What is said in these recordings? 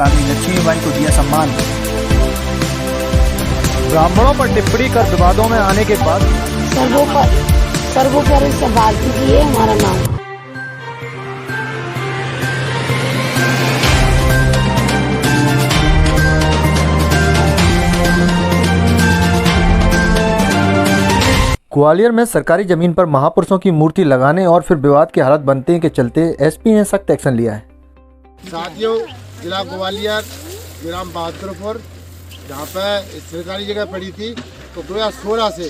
ताकि लक्ष्मीबाई को दिया सम्मान। ब्राह्मणों पर टिप्पणी कर विवादों में आने के बाद सर्वोपरि भारती की है हमारा नाम। ग्वालियर में सरकारी जमीन पर महापुरुषों की मूर्ति लगाने और फिर विवाद के हालात बनते के चलते एसपी ने सख्त एक्शन लिया है। साथियों, जिला ग्वालियर ग्राम बहादुरपुर जहाँ पर सरकारी जगह पड़ी थी, तो 2016 से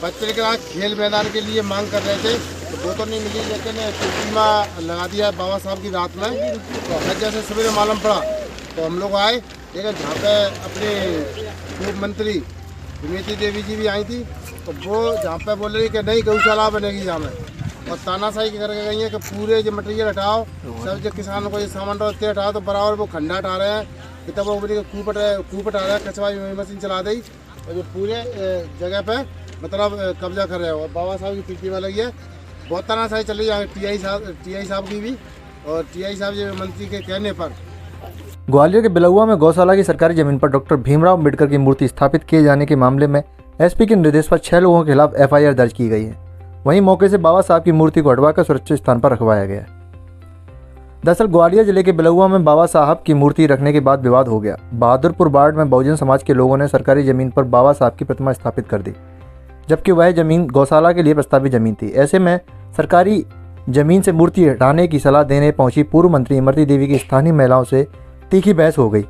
बच्चे के खेल मैदान के लिए मांग कर रहे थे, तो नहीं मिली, लेकिन प्रतिमा लगा दिया बाबा साहब की रात में। तो हमें जैसे सवेरे मालूम पड़ा तो हम लोग आए, लेकिन जहाँ पे अपने पूर्व मंत्री सुनीति देवी जी भी आई थी, तो वो जहाँ पे बोल रही कि नहीं गौशाला बनेगी यहाँ में, और तानाशाही करके गई है कि पूरे जो मटेरियल हटाओ, सब जो किसानों को ये सामान रखते हटाओ, तो बराबर वो खंडा हटा रहे हैं, कि तब वो कूप हटा रहे हैं, कचवा मशीन चला दी और जो पूरे जगह पे मतलब कब्जा कर रहे हो। और बाबा साहब की प्रतिमा लगी है, बहुत तानाशाही चल रही है टीआई साहब की भी, और टीआई साहब जो मंत्री के कहने पर। ग्वालियर के बिलौआ में गौशाला की सरकारी जमीन पर डॉक्टर भीमराव अम्बेडकर की मूर्ति स्थापित किए जाने के मामले में एसपी के निर्देश पर 6 लोगों के खिलाफ एफआईआर दर्ज की गई है। वहीं मौके से बाबा साहब की मूर्ति को हटवाकर सुरक्षित स्थान पर रखवाया गया। दरअसल ग्वालियर जिले के बिलौआ में बाबा साहब की मूर्ति रखने के बाद विवाद हो गया। बहादुरपुर वार्ड में बहुजन समाज के लोगों ने सरकारी जमीन पर बाबा साहब की प्रतिमा स्थापित कर दी, जबकि वह जमीन गौशाला के लिए प्रस्तावित जमीन थी। ऐसे में सरकारी जमीन से मूर्ति हटाने की सलाह देने पहुंची पूर्व मंत्री इमरती देवी की स्थानीय महिलाओं से तीखी बहस हो गई।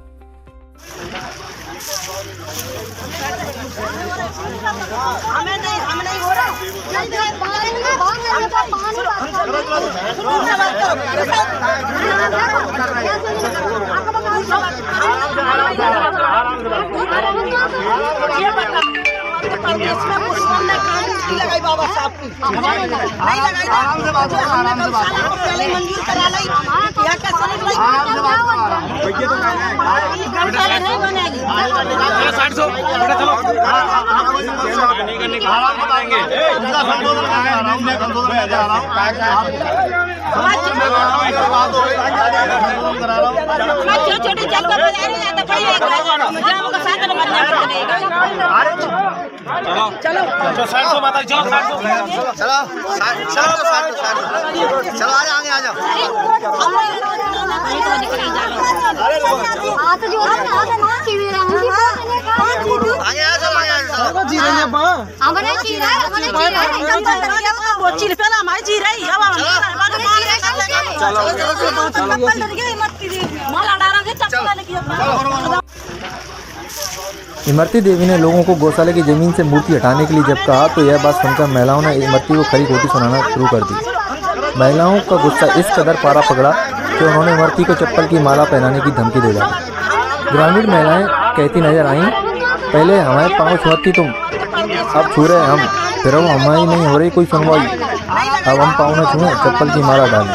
लगाई बाबा साहब की नहीं लगाई, आराम से बात करो, पहले मंजूर करा ली, क्या कैसे नहीं लगाई, भैया तो गौशाला नहीं बनेगी, चलो 700 बेटा, चलो नहीं करने का आराम बताएंगे, पूरा संतोष लगाएंगे, आराम में कंट्रोल में आ जा रहा हूं, छोटे चक्कर में जा रहे हैं तो पड़ेगा मुझे हमको साथ में बनना पड़ेगा। चलो 700 माता, चलो 700, चलो चलो आ जाओ इमरती देवी ने लोगों को गौशाला की जमीन से मूर्ति हटाने के लिए जब कहा तो यह बात सुनकर महिलाओं ने इमरती को खरी खोटी सुनाना शुरू कर दी। महिलाओं का गुस्सा इस कदर पारा पकड़ा कि उन्होंने इमरती को चप्पल की माला पहनाने की धमकी दे दी। ग्रामीण महिलाएं कहती नजर आईं, पहले हमारे पाँव छुआती तुम, अब छू रहे हम, फिर अब हमारी नहीं हो रही कोई सुनवाई, अब हम पाँव न छुएं, चप्पल की माला डालें।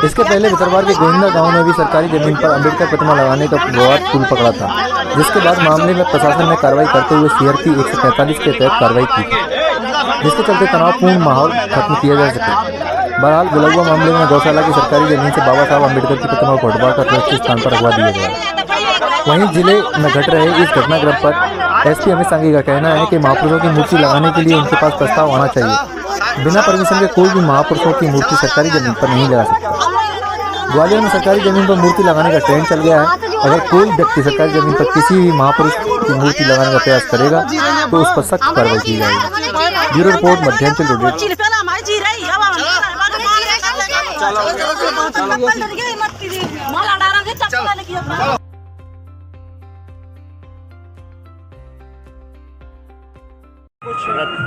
इसके पहले भितरवार के गोविंदा गांव में भी सरकारी जमीन पर अम्बेडकर प्रतिमा लगाने का विवाद तूल पकड़ा था, जिसके बाद मामले में प्रशासन ने कार्रवाई करते हुए सीआरपी 145 के तहत कार्रवाई की थी, जिसके चलते तनावपूर्ण माहौल खत्म किया जा सके। बहरहाल बिलौआ मामले में गौशाला की सरकारी जमीन से बाबा साहब अम्बेडकर की प्रतिमा को हटवाकर सुरक्षित स्थान पर रखवा दिया गया। वहीं जिले में घट रहे इस घटनाक्रम पर एसपी अमित सांघी का कहना है कि महापुरुषों की मूर्ति लगाने के लिए उनके पास प्रस्ताव आना चाहिए। बिना परमिशन के कोई भी महापुरुषों की मूर्ति सरकारी जमीन पर नहीं लगा सकता। ग्वालियर में सरकारी जमीन पर मूर्ति लगाने का ट्रेंड चल गया है। अगर कोई व्यक्ति सरकारी जमीन पर किसी भी महापुरुष की मूर्ति लगाने का प्रयास करेगा तो उस पर सख्त कार्रवाई की जाएगी। Bureau report, Madhyanchal today.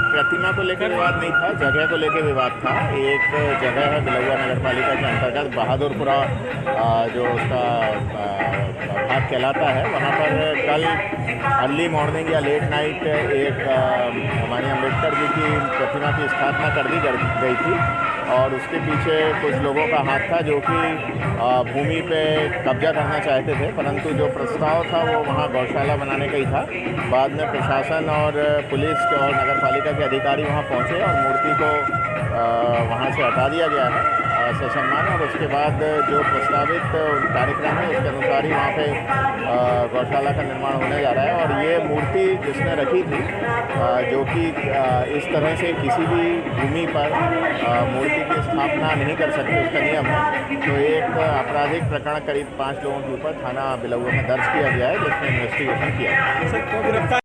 प्रतिमा को लेकर विवाद नहीं था, जगह को लेकर विवाद था। एक जगह है बिलौआ नगर पालिका के अंतर्गत बहादुरपुरा जो उसका भाग कहलाता है, वहाँ पर कल अर्ली मॉर्निंग या लेट नाइट एक हमारी अम्बेडकर जी की प्रतिमा की स्थापना कर दी गई थी और उसके पीछे कुछ लोगों का हाथ था जो कि भूमि पे कब्जा करना चाहते थे, परंतु जो प्रस्ताव था वो वहाँ गौशाला बनाने का ही था। बाद में प्रशासन और पुलिस और नगर पालिका के अधिकारी वहाँ पहुँचे और मूर्ति को वहाँ से हटा दिया गया है। से सम्मान, और उसके बाद जो प्रस्तावित कार्यक्रम है उसके अनुसार ही वहाँ पे गौशाला का निर्माण होने जा रहा है। और ये मूर्ति जिसने रखी थी, जो कि इस तरह से किसी भी भूमि पर मूर्ति की स्थापना नहीं कर सकते, उसका नियम है, तो एक आपराधिक प्रकरण करीब 5 लोगों के ऊपर थाना बिलौआ में दर्ज किया गया है, जिसमें इन्वेस्टिगेशन किया गया है।